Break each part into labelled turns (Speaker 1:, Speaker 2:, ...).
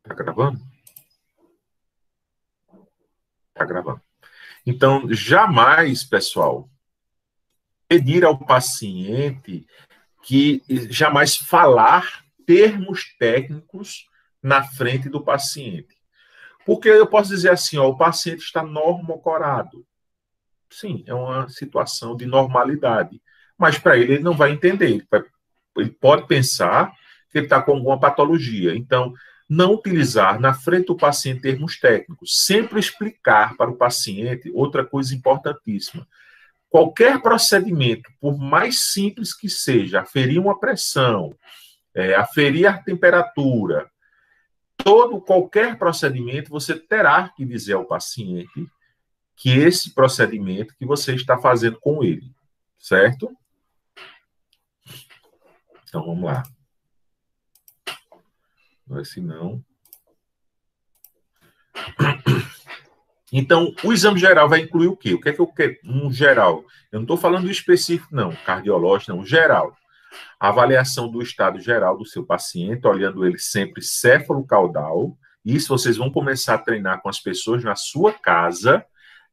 Speaker 1: Tá gravando? Tá gravando. Então, jamais, pessoal, pedir ao paciente que jamais falar termos técnicos na frente do paciente. Porque eu posso dizer assim, ó, o paciente está normocorado. Sim, é uma situação de normalidade. Mas para ele não vai entender. Ele pode pensar que ele está com alguma patologia. Então, não utilizar na frente do paciente termos técnicos. Sempre explicar para o paciente outra coisa importantíssima. Qualquer procedimento, por mais simples que seja, aferir uma pressão, aferir a temperatura, qualquer procedimento, você terá que dizer ao paciente que esse procedimento que você está fazendo com ele, certo? Então, vamos lá. Se não... Então, o exame geral vai incluir o quê? O que é que eu quero? Um geral. Eu não estou falando do específico, não, cardiológico, não, geral. A avaliação do estado geral do seu paciente, olhando ele sempre céfalo-caudal. Isso vocês vão começar a treinar com as pessoas na sua casa.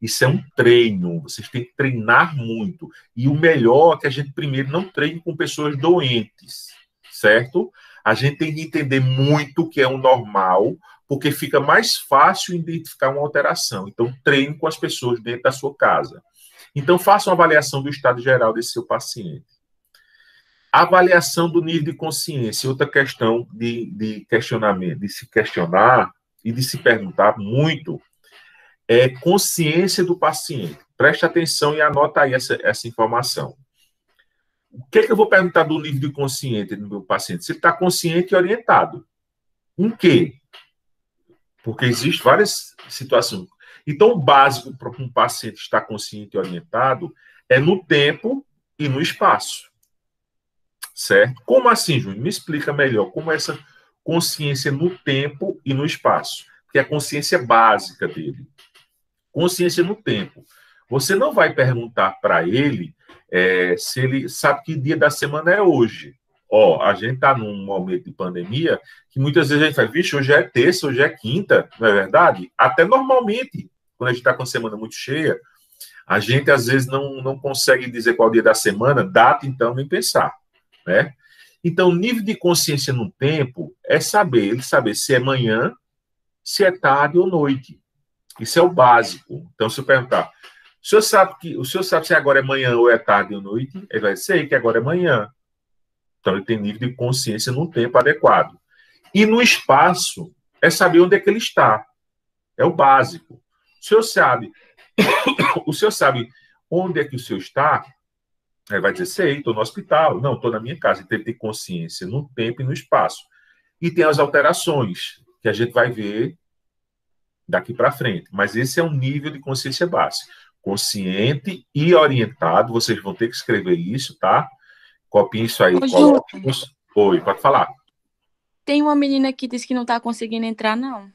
Speaker 1: Isso é um treino, vocês têm que treinar muito. E o melhor é que a gente primeiro não treine com pessoas doentes, certo? A gente tem que entender muito o que é o normal, porque fica mais fácil identificar uma alteração. Então, treine com as pessoas dentro da sua casa. Então, faça uma avaliação do estado geral desse seu paciente. Avaliação do nível de consciência, outra questão de questionamento, de se questionar e de se perguntar muito, é consciência do paciente. Preste atenção e anota aí essa informação. O que é que eu vou perguntar do nível de consciência do meu paciente? Se ele está consciente e orientado. Em quê? Porque existem várias situações. Então, o básico para um paciente estar consciente e orientado é no tempo e no espaço. Certo? Como assim, Júnior? Me explica melhor como é essa consciência no tempo e no espaço. Que é a consciência básica dele. Consciência no tempo. Você não vai perguntar para ele se ele sabe que dia da semana é hoje. Ó, a gente está num momento de pandemia que muitas vezes a gente fala, vixe, hoje é terça, hoje é quinta, não é verdade? Até normalmente, quando a gente está com a semana muito cheia, a gente às vezes não consegue dizer qual dia da semana, data então, nem pensar, né? Então, nível de consciência no tempo é ele saber se é manhã, se é tarde ou noite. Isso é o básico. Então, se eu perguntar, o senhor sabe se agora é manhã ou é tarde ou noite? Ele vai dizer que agora é manhã. Então, ele tem nível de consciência no tempo adequado. E no espaço, é saber onde é que ele está. É o básico. O senhor sabe onde é que o senhor está? Ele vai dizer, sei, estou no hospital. Não, estou na minha casa. Então, ele tem consciência no tempo e no espaço. E tem as alterações, que a gente vai ver daqui para frente. Mas esse é um nível de consciência básica. Consciente e orientado, vocês vão ter que escrever isso, tá? Copiem isso aí, coloquem. Oi, pode falar.
Speaker 2: Tem uma menina que disse que não está conseguindo entrar, não.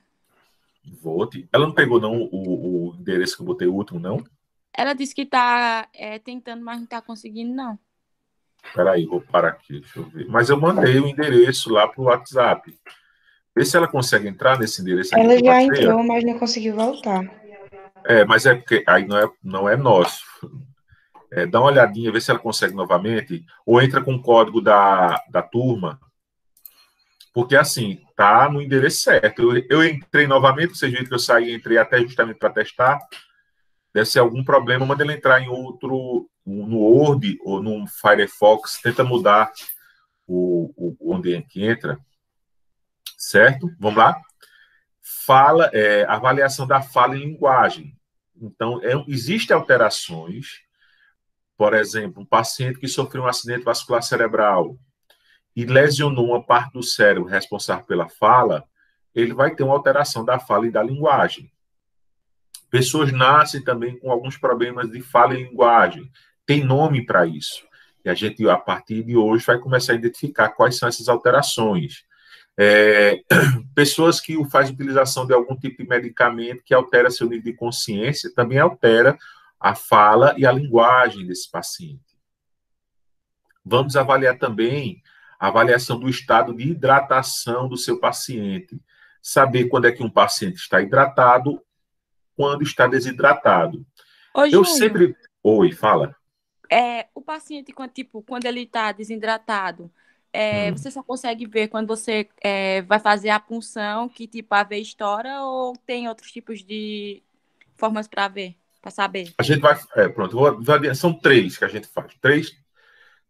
Speaker 1: Ela não pegou, não, o endereço que eu botei, o último, não?
Speaker 2: Ela disse que está tentando, mas não está conseguindo, não.
Speaker 1: Espera aí, vou parar aqui, deixa eu ver. Mas eu mandei o endereço lá para o WhatsApp. Vê se ela consegue entrar nesse endereço aqui.
Speaker 3: Ela já entrou, mas não conseguiu voltar.
Speaker 1: Mas é porque aí não é nosso. Dá uma olhadinha, vê se ela consegue novamente, ou entra com o código da turma, porque assim, tá no endereço certo. Eu entrei novamente, vocês viram que eu saí e entrei até justamente para testar. Deve ser algum problema, manda ele entrar em outro, no Word ou no Firefox, tenta mudar onde é que entra, certo? Vamos lá? Avaliação da fala em linguagem. Então, existem alterações. Por exemplo, um paciente que sofreu um acidente vascular cerebral e lesionou uma parte do cérebro responsável pela fala, ele vai ter uma alteração da fala e da linguagem. Pessoas nascem também com alguns problemas de fala e linguagem. Tem nome para isso. E a gente, a partir de hoje, vai começar a identificar quais são essas alterações. Pessoas que fazem utilização de algum tipo de medicamento que altera seu nível de consciência, também altera a fala e a linguagem desse paciente. Vamos avaliar também a avaliação do estado de hidratação do seu paciente. saber quando é que um paciente está hidratado, quando está desidratado.
Speaker 2: Ô,
Speaker 1: Eu
Speaker 2: Júnior,
Speaker 1: sempre... Oi, fala.
Speaker 2: o paciente, quando ele está desidratado,
Speaker 1: Hum.
Speaker 2: você só consegue ver quando você vai fazer a punção, que tipo a veia estoura, ou tem outros tipos de formas para ver, para saber?
Speaker 1: A gente vai... pronto, são 3 que a gente faz.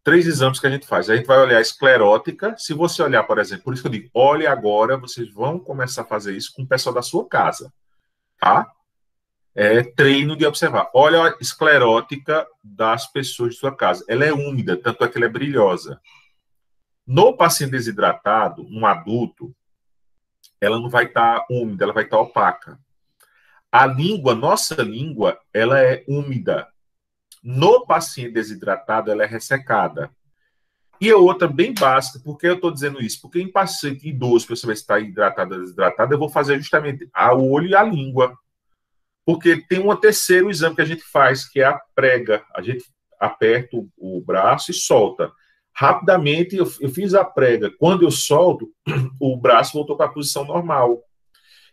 Speaker 1: Três exames que a gente faz. A gente vai olhar a esclerótica. Se você olhar, por exemplo, por isso que eu digo, olhe agora, vocês vão começar a fazer isso com o pessoal da sua casa, tá? É treino de observar. Olha a esclerótica das pessoas de sua casa. Ela é úmida, tanto é que ela é brilhosa. No paciente desidratado, um adulto, ela não vai estar úmida, ela vai estar opaca. A língua, nossa língua, ela é úmida. No paciente desidratado, ela é ressecada. E a outra bem básica, por que eu estou dizendo isso? Porque em paciente idoso, para saber se está hidratado ou desidratado, eu vou fazer justamente o olho e a língua. Porque tem um terceiro exame que a gente faz, que é a prega. A gente aperta o braço e solta. Rapidamente, eu fiz a prega. Quando eu solto, o braço voltou para a posição normal.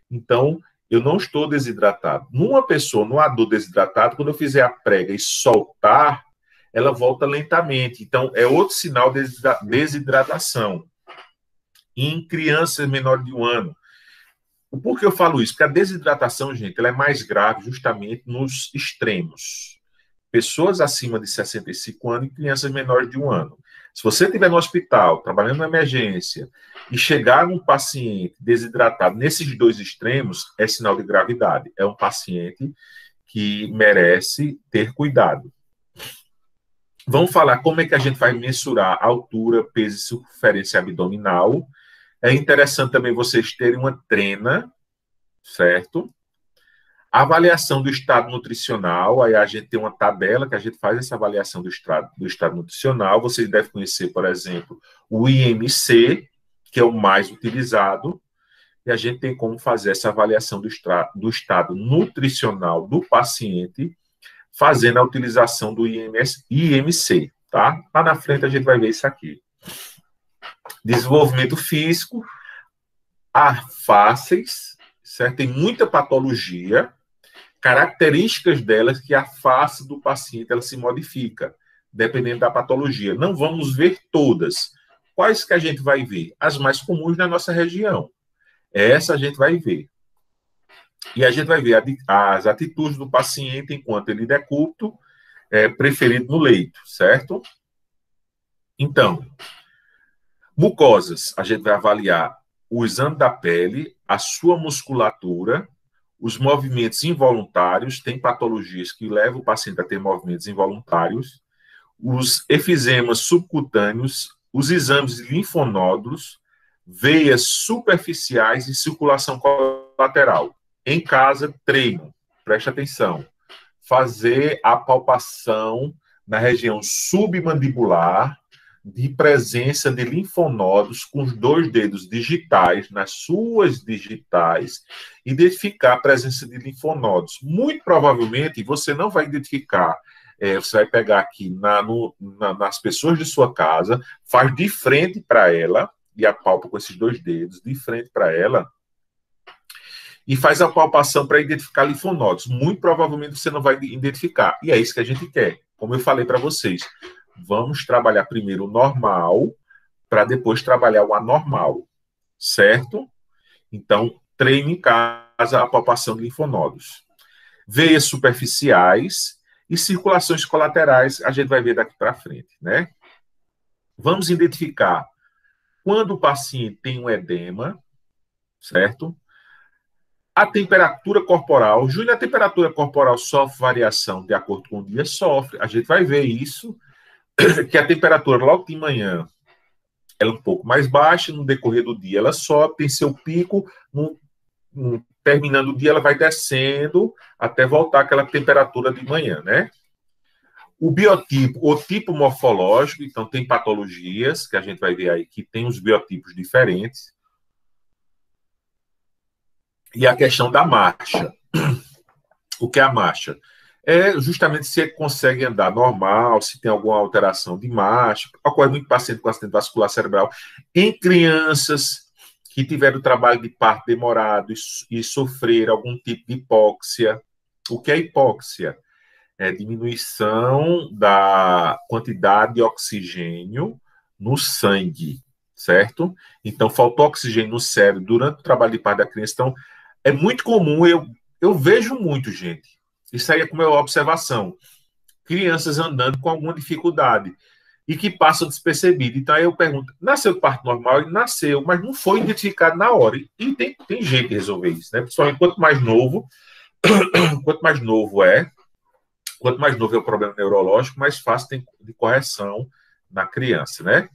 Speaker 1: Então, eu não estou desidratado. Numa pessoa, num adulto desidratado, quando eu fizer a prega e soltar, ela volta lentamente. Então, é outro sinal de desidratação. Em crianças menores de 1 ano. Por que eu falo isso? Porque a desidratação, gente, ela é mais grave justamente nos extremos. Pessoas acima de 65 anos e crianças menores de 1 ano. Se você estiver no hospital, trabalhando na emergência, e chegar um paciente desidratado nesses 2 extremos, é sinal de gravidade. É um paciente que merece ter cuidado. Vamos falar como é que a gente vai mensurar a altura, peso e circunferência abdominal. É interessante também vocês terem uma trena, certo? A avaliação do estado nutricional, aí a gente tem uma tabela que a gente faz essa avaliação do estado nutricional. Vocês devem conhecer, por exemplo, o IMC, que é o mais utilizado, e a gente tem como fazer essa avaliação do estado nutricional do paciente, fazendo a utilização do IMC, tá? Lá na frente a gente vai ver isso aqui. Desenvolvimento físico, fáceis, certo? Tem muita patologia, características delas que a face do paciente ela se modifica, dependendo da patologia. Não vamos ver todas. Quais que a gente vai ver? As mais comuns na nossa região. Essa a gente vai ver. E a gente vai ver as atitudes do paciente enquanto ele decúbito, preferido no leito, certo? Então, mucosas, a gente vai avaliar o exame da pele, a sua musculatura, os movimentos involuntários, tem patologias que levam o paciente a ter movimentos involuntários, os efizemas subcutâneos, os exames de linfonódulos, veias superficiais e circulação colateral. Em casa, treino, preste atenção, fazer a palpação na região submandibular, de presença de linfonodos com os 2 dedos digitais, nas suas digitais, identificar a presença de linfonodos. Muito provavelmente, você não vai identificar, você vai pegar aqui nas pessoas de sua casa, faz de frente para ela, e apalpa com esses 2 dedos, de frente para ela, e faz a palpação para identificar linfonodos. Muito provavelmente você não vai identificar, e é isso que a gente quer. Como eu falei para vocês, vamos trabalhar primeiro o normal, para depois trabalhar o anormal, certo? Então, treine em casa a palpação de linfonodos. Veias superficiais e circulações colaterais, a gente vai ver daqui para frente, né? Vamos identificar quando o paciente tem um edema, certo? A temperatura corporal. Júnior, a temperatura corporal sofre variação de acordo com o dia? Sofre. A gente vai ver isso, que a temperatura logo de manhã ela é um pouco mais baixa, no decorrer do dia ela sobe, tem seu pico, terminando o dia ela vai descendo até voltar àquela temperatura de manhã, né? O biotipo, o tipo morfológico, então tem patologias que a gente vai ver aí que tem os biotipos diferentes. E a questão da marcha. O que é a marcha? É justamente se ele consegue andar normal, se tem alguma alteração de marcha. Ocorre muito paciente com acidente vascular cerebral. Em crianças que tiveram trabalho de parto demorado e sofreram algum tipo de hipóxia. O que é hipóxia? É diminuição da quantidade de oxigênio no sangue, certo? Então, faltou oxigênio no cérebro durante o trabalho de parto da criança. Então, é muito comum, eu vejo muito, gente. Isso aí é como é uma observação. Crianças andando com alguma dificuldade e que passam despercebido. Então, aí eu pergunto, nasceu de parto normal? Ele nasceu, mas não foi identificado na hora. E tem jeito de resolver isso, né? Principalmente quanto mais novo quanto mais novo é o problema neurológico, mais fácil tem de correção na criança, né?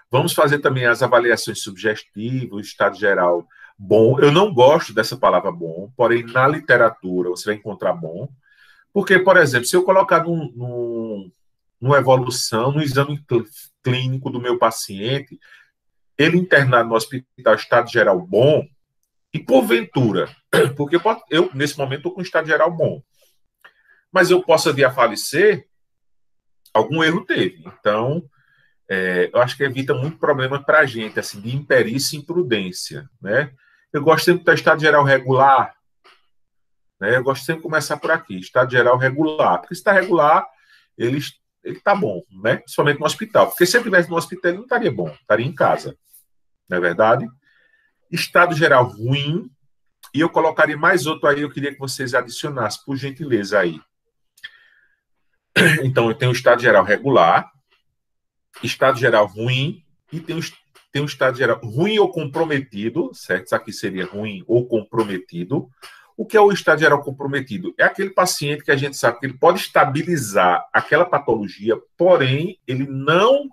Speaker 1: Vamos fazer também as avaliações subjetivas, o estado geral bom. Eu não gosto dessa palavra bom, porém, na literatura você vai encontrar bom. Porque, por exemplo, se eu colocar numa evolução, no exame clínico do meu paciente, ele internado no hospital, estado geral bom, e porventura, porque eu, nesse momento, estou com estado geral bom, mas eu posso vir a falecer, algum erro teve. Então, eu acho que evita muito problema para a gente, assim, de imperícia e imprudência, né? Eu gosto sempre do estado geral regular, né? Eu gosto sempre de começar por aqui, estado geral regular, porque se está regular, ele está bom, né? Principalmente no hospital, porque se ele estivesse no hospital, ele não estaria bom, estaria em casa, não é verdade? Estado geral ruim, e eu colocaria mais outro aí, eu queria que vocês adicionassem, por gentileza, aí. Então, eu tenho o estado geral regular, estado geral ruim, e tem o estado geral ruim ou comprometido, certo? Isso aqui seria ruim ou comprometido. O que é o estado geral comprometido? É aquele paciente que a gente sabe que ele pode estabilizar aquela patologia, porém, ele não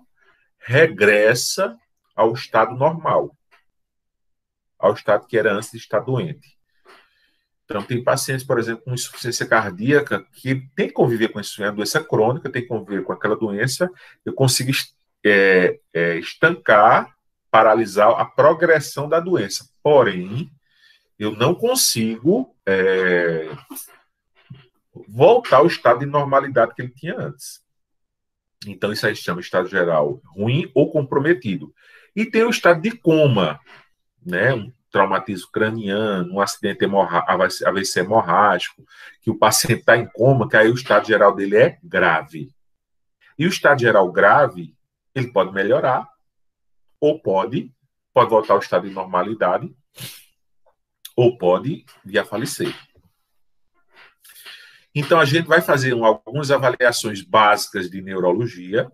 Speaker 1: regressa ao estado normal, ao estado que era antes de estar doente. Então, tem pacientes, por exemplo, com insuficiência cardíaca, que tem que conviver com isso, é uma doença crônica, tem que conviver com aquela doença, eu consigo estancar, paralisar a progressão da doença. Porém, eu não consigo voltar ao estado de normalidade que ele tinha antes. Então, isso aí se chama estado geral ruim ou comprometido. E tem o estado de coma, né? Um traumatismo craniano, um acidente AVC hemorrágico, que o paciente está em coma, que aí o estado geral dele é grave. E o estado geral grave, ele pode melhorar, ou pode voltar ao estado de normalidade, ou pode vir a falecer. Então, a gente vai fazer algumas avaliações básicas de neurologia,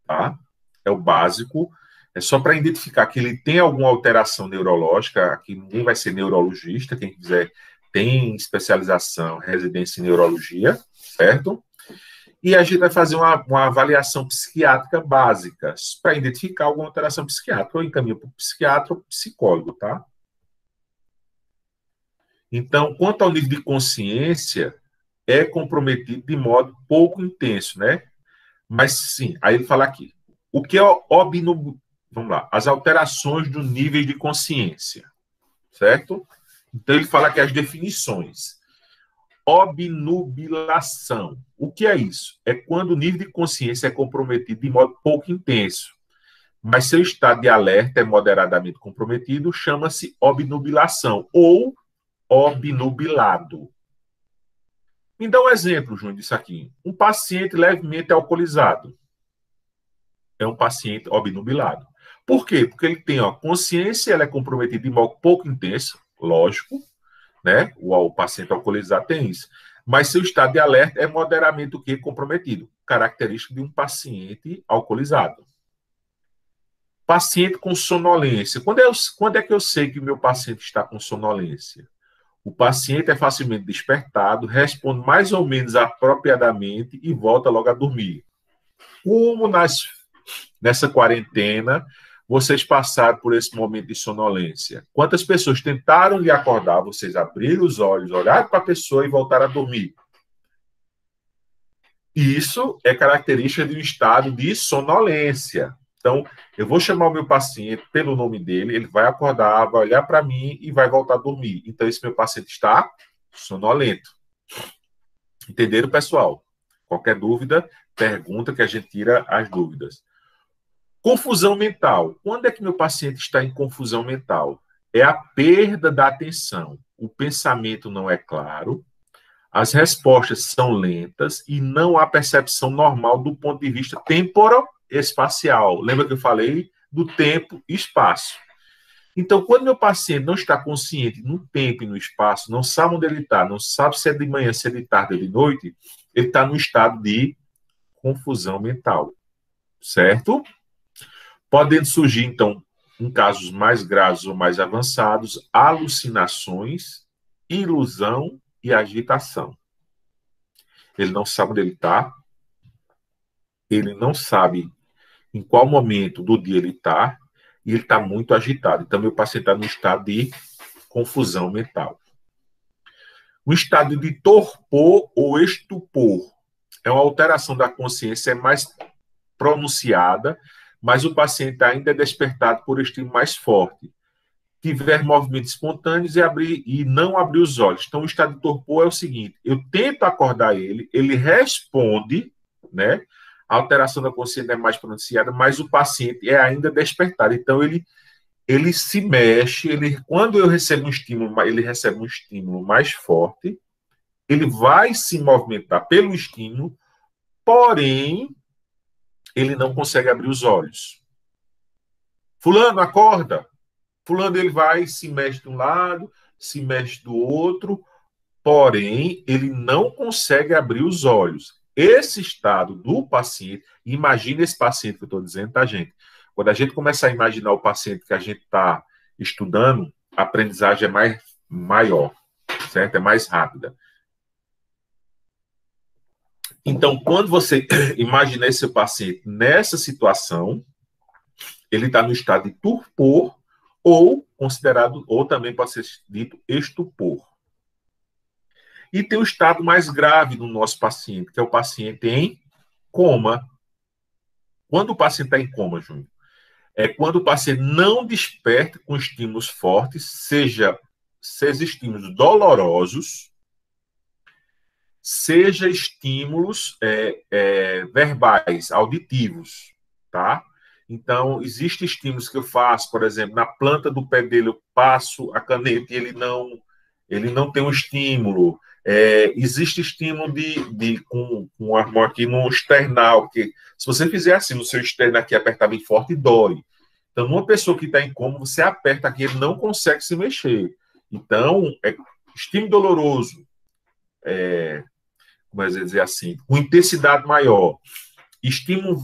Speaker 1: tá? É o básico. É só para identificar que ele tem alguma alteração neurológica. Aqui ninguém vai ser neurologista, quem quiser tem especialização, residência em neurologia, certo? E a gente vai fazer uma avaliação psiquiátrica básica, para identificar alguma alteração psiquiátrica, ou encaminha para o psiquiatra ou psicólogo, tá? Então, quanto ao nível de consciência, é comprometido de modo pouco intenso, né? Mas sim, aí ele fala aqui, o que é vamos lá, as alterações do nível de consciência, certo? Então, ele fala aqui as definições. Obnubilação. O que é isso? É quando o nível de consciência é comprometido de modo pouco intenso, mas seu estado de alerta é moderadamente comprometido, chama-se obnubilação ou obnubilado. Me dá um exemplo, Júnior, disso aqui. Um paciente levemente alcoolizado é um paciente obnubilado. Por quê? Porque ele tem consciência, ela é comprometida de modo pouco intenso, lógico, né? O paciente alcoolizado tem isso. Mas seu estado de alerta é moderadamente comprometido, característica de um paciente alcoolizado. Paciente com sonolência. Quando é que eu sei que o meu paciente está com sonolência? O paciente é facilmente despertado, responde mais ou menos apropriadamente e volta logo a dormir. Como nessa quarentena, vocês passaram por esse momento de sonolência? Quantas pessoas tentaram lhe acordar? Vocês abriram os olhos, olharam para a pessoa e voltaram a dormir. Isso é característica de um estado de sonolência. Então, eu vou chamar o meu paciente pelo nome dele, ele vai acordar, vai olhar para mim e vai voltar a dormir. Então, esse meu paciente está sonolento. Entenderam, pessoal? Qualquer dúvida, pergunta que a gente tira as dúvidas. Confusão mental. Quando é que meu paciente está em confusão mental? É a perda da atenção. O pensamento não é claro, as respostas são lentas e não há percepção normal do ponto de vista temporo-espacial. Lembra que eu falei do tempo e espaço? Então, quando meu paciente não está consciente no tempo e no espaço, não sabe onde ele está, não sabe se é de manhã, se é de tarde ou de noite, ele está no estado de confusão mental, certo? Podendo surgir, então, em casos mais graves ou mais avançados, alucinações, ilusão e agitação. Ele não sabe onde ele está, ele não sabe em qual momento do dia ele está, e ele está muito agitado. Então, meu paciente está no estado de confusão mental. O estado de torpor ou estupor é uma alteração da consciência, é mais pronunciada, mas o paciente ainda é despertado por estímulo mais forte. Tiver movimentos espontâneos e não abrir os olhos. Então, o estado de torpor é o seguinte: eu tento acordar ele, ele responde, né? A alteração da consciência é mais pronunciada, mas o paciente é ainda despertado. Então, ele se mexe, quando eu recebo um estímulo, ele recebe um estímulo mais forte, ele vai se movimentar pelo estímulo, porém, ele não consegue abrir os olhos. Fulano, acorda! Fulano, ele vai, se mexe de um lado, se mexe do outro, porém, ele não consegue abrir os olhos. Esse estado do paciente, imagina esse paciente que eu estou dizendo, tá, gente? Quando a gente começa a imaginar o paciente que a gente está estudando, a aprendizagem é maior, certo? É mais rápida. Então, quando você imagina esse paciente nessa situação, ele está no estado de torpor ou considerado, ou também pode ser dito estupor. E tem o estado mais grave do nosso paciente, que é o paciente em coma. Quando o paciente está em coma, Júnior, é quando o paciente não desperta com estímulos fortes, seja estímulos dolorosos, seja estímulos verbais, auditivos, tá? Então, existem estímulos que eu faço, por exemplo, na planta do pé dele eu passo a caneta e ele não tem um estímulo. Existe estímulo com a mão aqui no esternal, que se você fizer assim, no seu externo aqui, apertar bem forte, dói. Então, numa pessoa que está em coma, você aperta aqui, ele não consegue se mexer. Então, estímulo doloroso, como eu dizer assim, com intensidade maior, estímulo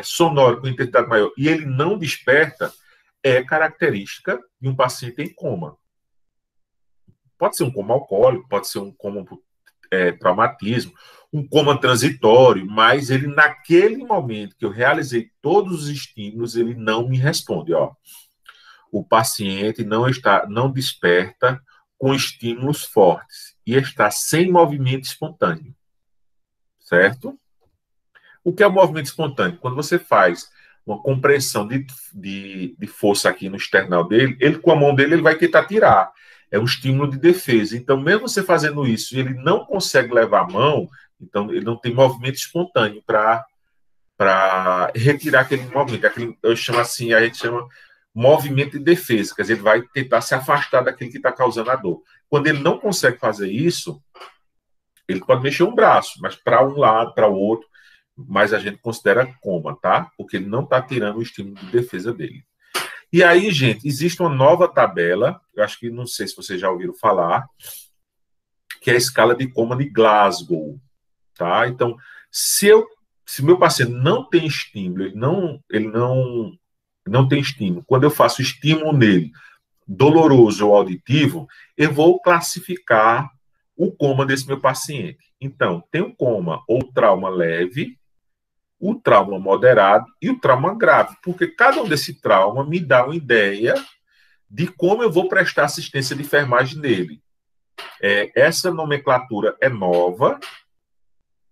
Speaker 1: sonoro com intensidade maior, e ele não desperta, é característica de um paciente em coma. Pode ser um coma alcoólico, pode ser um coma por traumatismo, um coma transitório, mas ele, naquele momento que eu realizei todos os estímulos, ele não me responde. Ó. O paciente não desperta com estímulos fortes e está sem movimento espontâneo. Certo? O que é o movimento espontâneo? Quando você faz uma compressão de força aqui no esternal dele, ele com a mão dele ele vai tentar tirar. É um estímulo de defesa. Então, mesmo você fazendo isso, ele não consegue levar a mão, então ele não tem movimento espontâneo para retirar aquele movimento. Eu chamo assim, a gente chama movimento de defesa, quer dizer, ele vai tentar se afastar daquele que está causando a dor. Quando ele não consegue fazer isso, ele pode mexer um braço, mas para um lado, para o outro, mas a gente considera coma, tá? Porque ele não está tirando o estímulo de defesa dele. E aí, gente, existe uma nova tabela, eu acho que não sei se vocês já ouviram falar, que é a escala de coma de Glasgow, tá? Então, se meu paciente não tem estímulo, ele não tem estímulo, quando eu faço estímulo nele, doloroso ou auditivo, eu vou classificar o coma desse meu paciente. Então, tem o coma ou trauma leve, o trauma moderado e o trauma grave, porque cada um desse trauma me dá uma ideia de como eu vou prestar assistência de enfermagem nele. Essa nomenclatura é nova,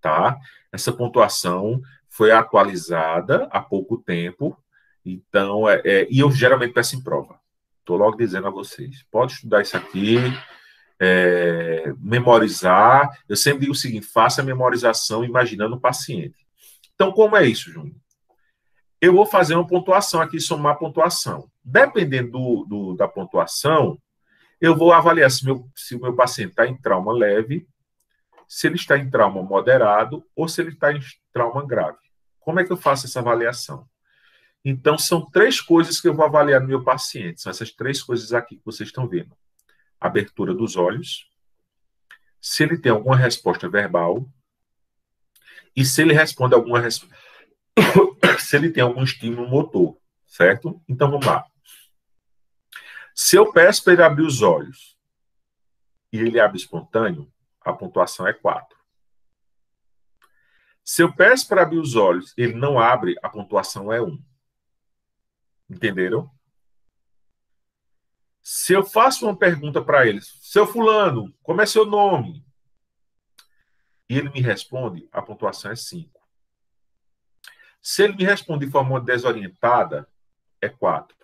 Speaker 1: tá? Essa pontuação foi atualizada há pouco tempo, então, e eu geralmente peço em prova. Estou logo dizendo a vocês, pode estudar isso aqui, memorizar. Eu sempre digo o seguinte, faça a memorização imaginando o paciente. Então, como é isso, Júnior? eu vou fazer uma pontuação aqui, somar a pontuação. Dependendo da pontuação, eu vou avaliar se o meu paciente está em trauma leve, se ele está em trauma moderado ou se ele está em trauma grave. Como é que eu faço essa avaliação? Então, são 3 coisas que eu vou avaliar no meu paciente. São essas 3 coisas aqui que vocês estão vendo. Abertura dos olhos, se ele tem alguma resposta verbal e se ele responde se ele tem algum estímulo motor, certo? Então, vamos lá. Se eu peço para ele abrir os olhos e ele abre espontâneo, a pontuação é 4. Se eu peço para abrir os olhos e ele não abre, a pontuação é 1. Entenderam? Se eu faço uma pergunta para ele, seu fulano, como é seu nome? E ele me responde, a pontuação é 5. Se ele me responde de forma desorientada, é 4.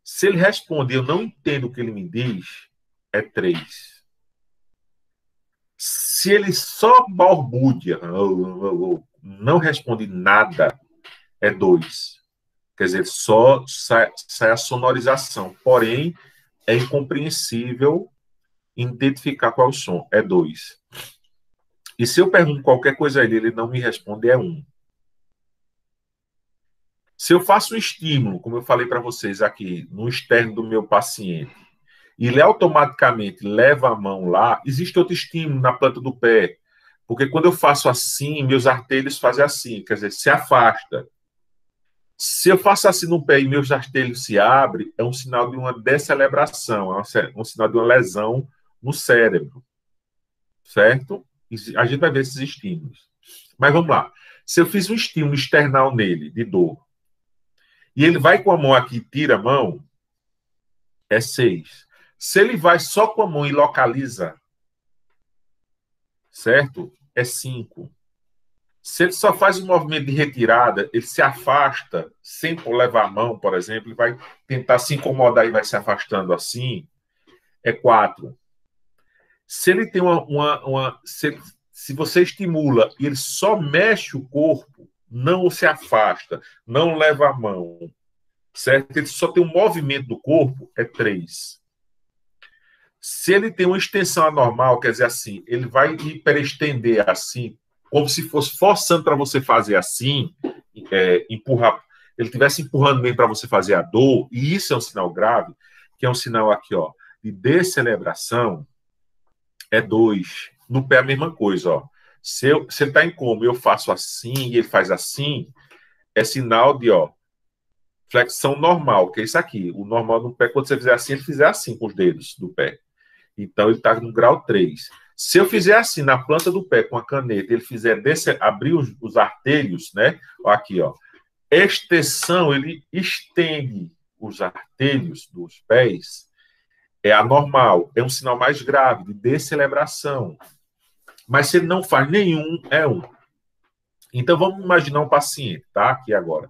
Speaker 1: Se ele responde e eu não entendo o que ele me diz, é 3. Se ele só balbucia, não responde nada, é 2. Quer dizer, só sai a sonorização. Porém, é incompreensível identificar qual é o som. É 2. E se eu pergunto qualquer coisa a ele não me responde, é 1. Se eu faço um estímulo, como eu falei para vocês aqui, no externo do meu paciente, e ele automaticamente leva a mão lá, existe outro estímulo na planta do pé. Porque quando eu faço assim, meus artelhos fazem assim, quer dizer, se afasta. Se eu faço assim no pé e meus artelhos se abrem, é um sinal de uma decelebração, é um sinal de uma lesão no cérebro. Certo? A gente vai ver esses estímulos. Mas vamos lá. Se eu fiz um estímulo external nele, de dor, e ele vai com a mão aqui e tira a mão, é 6. Se ele vai só com a mão e localiza, certo? É 5. Se ele só faz um movimento de retirada, ele se afasta, sem levar a mão, por exemplo, ele vai tentar se incomodar e vai se afastando assim, é 4. Se ele tem se você estimula e ele só mexe o corpo, não se afasta, não leva a mão, certo? Ele só tem um movimento do corpo, é 3. Se ele tem uma extensão anormal, quer dizer assim, ele vai hiperestender assim, como se fosse forçando para você fazer assim, empurrar, ele estivesse empurrando bem para você fazer a dor, e isso é um sinal grave, que é um sinal aqui, ó, de decelebração, é 2. No pé a mesma coisa, ó. Se ele está em coma e eu faço assim e ele faz assim, é sinal de, ó, flexão normal, que é isso aqui. O normal no pé, quando você fizer assim, ele fizer assim com os dedos do pé. Então, ele está no grau 3. Se eu fizer assim na planta do pé com a caneta, ele fizer abrir os artelhos, né? Aqui, ó. Extensão, ele estende os artelhos dos pés, é anormal, é um sinal mais grave de decelebração. Mas se ele não faz nenhum, é 1. Então, vamos imaginar um paciente, tá? Aqui agora.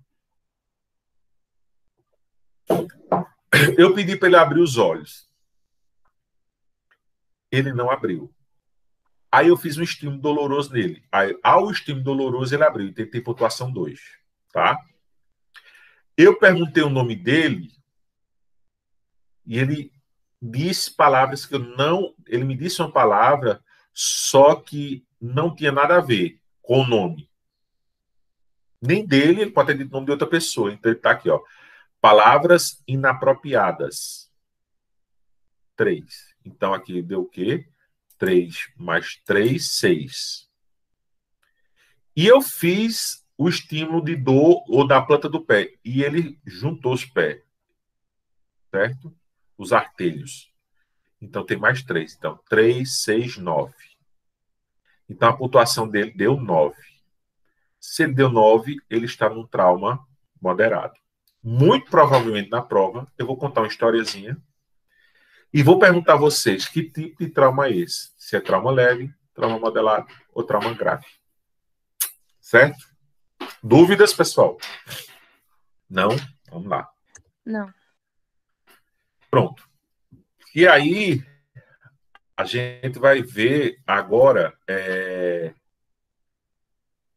Speaker 1: Eu pedi para ele abrir os olhos. Ele não abriu. Aí eu fiz um estímulo doloroso nele. Aí, ao estímulo doloroso, ele abriu. Então, ele tem pontuação 2. Tá? Eu perguntei o nome dele e ele disse palavras que eu não... Ele me disse uma palavra, só que não tinha nada a ver com o nome. Nem dele, ele pode ter dito o nome de outra pessoa. Então, ele está aqui, ó. Palavras inapropriadas. 3. Então, aqui deu o quê? 3 mais 3, 6. E eu fiz o estímulo de dor ou da planta do pé. E ele juntou os pés. Certo? Os artelhos. Então, tem mais 3. Então, 3, 6, 9. Então, a pontuação dele deu 9. Se ele deu 9, ele está num trauma moderado. Muito provavelmente, na prova, eu vou contar uma historiazinha e vou perguntar a vocês que tipo de trauma é esse. Se é trauma leve, trauma moderado ou trauma grave. Certo? Dúvidas, pessoal? Não? Vamos lá.
Speaker 2: Não.
Speaker 1: Pronto. E aí, a gente vai ver agora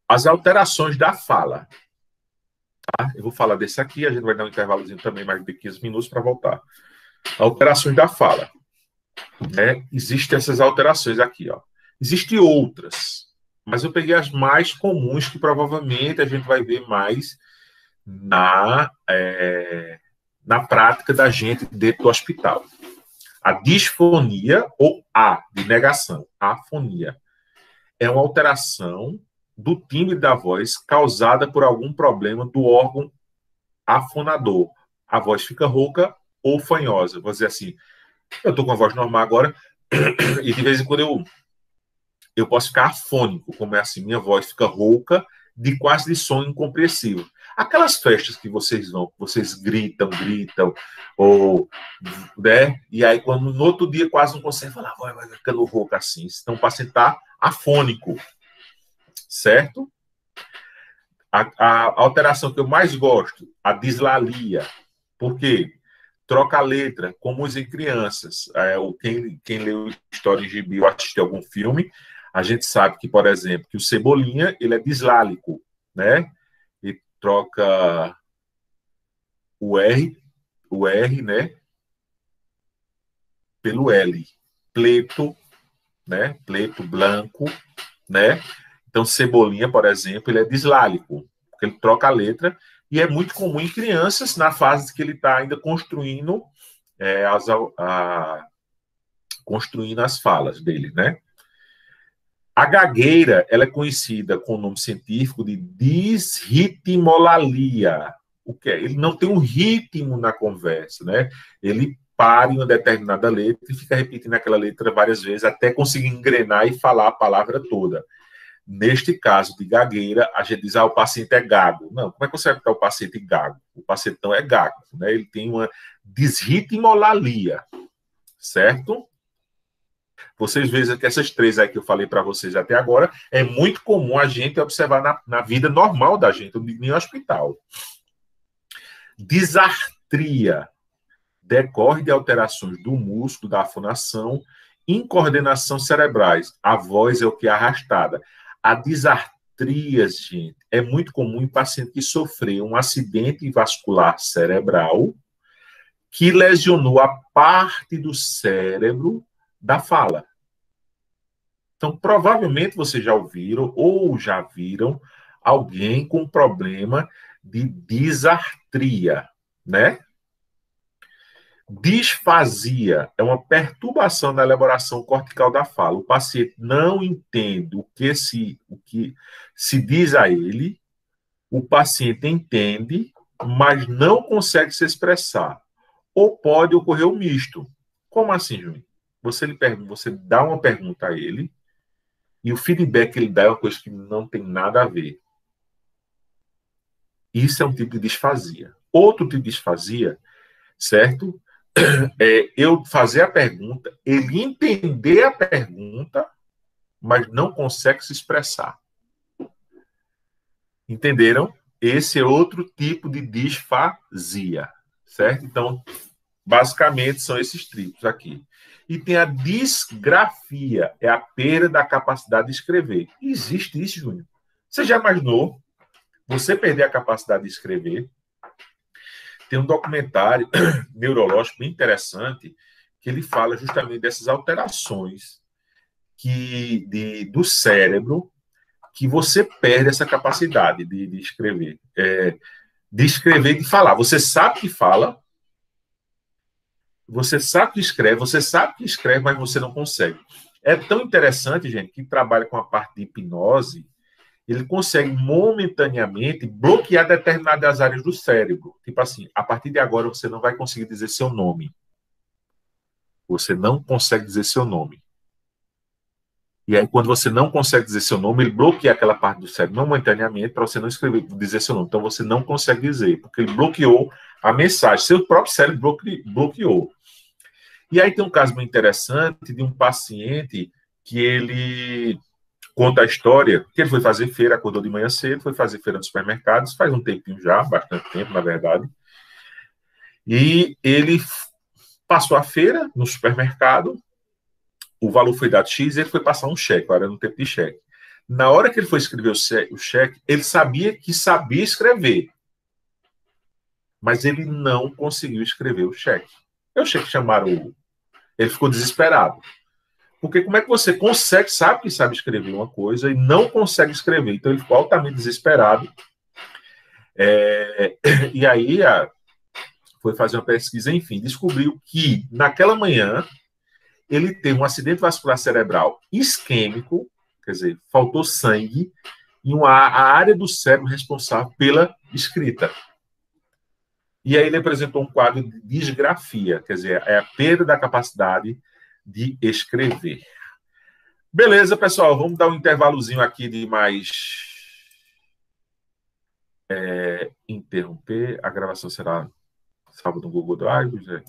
Speaker 1: as alterações da fala. Tá? Eu vou falar desse aqui, a gente vai dar um intervalozinho também, mais de 15 minutos para voltar. Alterações da fala. Né? Existem essas alterações aqui. Ó. Existem outras, mas eu peguei as mais comuns que provavelmente a gente vai ver mais na prática da gente dentro do hospital. A disfonia ou A, de negação, afonia, é uma alteração do timbre da voz causada por algum problema do órgão afonador. A voz fica rouca ou fanhosa. Vou dizer assim, eu estou com a voz normal agora e de vez em quando eu posso ficar afônico, como é assim, minha voz fica rouca, de quase de som incompreensível. Aquelas festas que vocês vão, vocês gritam, ou, né? E aí, quando no outro dia quase não consegue falar, vai ficando rouca assim. Então, o paciente está afônico, certo? A alteração que eu mais gosto, a dislalia. Por quê? Troca a letra, como em crianças. Quem leu História em Gibi ou assistiu algum filme, a gente sabe que, por exemplo, que o Cebolinha, ele é dislálico, né? E troca o R, né? Pelo L. Pleto, né? Pleto, branco, né? Então, Cebolinha, por exemplo, ele é dislálico, porque ele troca a letra, e é muito comum em crianças, na fase que ele está ainda construindo, construindo as falas dele, né? A gagueira, ela é conhecida com o nome científico de disritmolalia. O que é? Ele não tem um ritmo na conversa, né? Ele para em uma determinada letra e fica repetindo aquela letra várias vezes até conseguir engrenar e falar a palavra toda. Neste caso de gagueira, a gente diz, o paciente é gago. Não, como é que você vai botar o paciente gago? O paciente não é gago, né? Ele tem uma disritmolalia, certo? Vocês veem que essas três aí que eu falei para vocês até agora, é muito comum a gente observar na vida normal da gente, em hospital. Disartria decorre de alterações do músculo, da afonação, incoordenação cerebrais. A voz é o que é arrastada. A disartria, gente, é muito comum em paciente que sofreu um acidente vascular cerebral que lesionou a parte do cérebro da fala. Então, provavelmente vocês já ouviram ou já viram alguém com problema de disartria, né? Disfasia é uma perturbação na elaboração cortical da fala. O paciente não entende o que se diz a ele, o paciente entende, mas não consegue se expressar. Ou pode ocorrer o misto. Como assim, Júnior? Você dá uma pergunta a ele e o feedback que ele dá é uma coisa que não tem nada a ver. Isso é um tipo de disfasia. Outro tipo de disfasia, certo? É eu fazer a pergunta, ele entender a pergunta, mas não consegue se expressar. Entenderam? Esse é outro tipo de disfasia, certo? Então, basicamente, são esses tipos aqui. E tem a disgrafia, é a perda da capacidade de escrever. Existe isso, Júnior? Você já imaginou você perder a capacidade de escrever? Tem um documentário neurológico bem interessante que ele fala justamente dessas alterações do cérebro que você perde essa capacidade de escrever. De escrever e de falar. Você sabe que fala, você sabe que escreve, mas você não consegue. É tão interessante, gente, que trabalha com a parte de hipnose, ele consegue momentaneamente bloquear determinadas áreas do cérebro. Tipo assim, a partir de agora você não vai conseguir dizer seu nome. Você não consegue dizer seu nome. E aí, quando você não consegue dizer seu nome, ele bloqueia aquela parte do cérebro momentaneamente para você não dizer seu nome. Então, você não consegue dizer, porque ele bloqueou a mensagem. Seu próprio cérebro bloqueou. E aí tem um caso muito interessante de um paciente que ele conta a história que ele foi fazer feira, acordou de manhã cedo, foi fazer feira nos supermercados, faz um tempinho já, bastante tempo, na verdade. E ele passou a feira no supermercado, o valor foi dado X, ele foi passar um cheque, era no tempo de cheque. Na hora que ele foi escrever o cheque, ele sabia que sabia escrever, mas ele não conseguiu escrever o cheque. E o cheque chamaram, ele ficou desesperado. Porque como é que você consegue, sabe que sabe escrever uma coisa e não consegue escrever? Então ele ficou altamente desesperado. E aí foi fazer uma pesquisa, enfim, descobriu que naquela manhã ele teve um acidente vascular cerebral isquêmico, quer dizer, faltou sangue, em a área do cérebro responsável pela escrita. E aí ele apresentou um quadro de disgrafia, quer dizer, é a perda da capacidade de escrever. Beleza, pessoal, vamos dar um intervalozinho aqui de mais... interromper, a gravação será salva no Google Drive,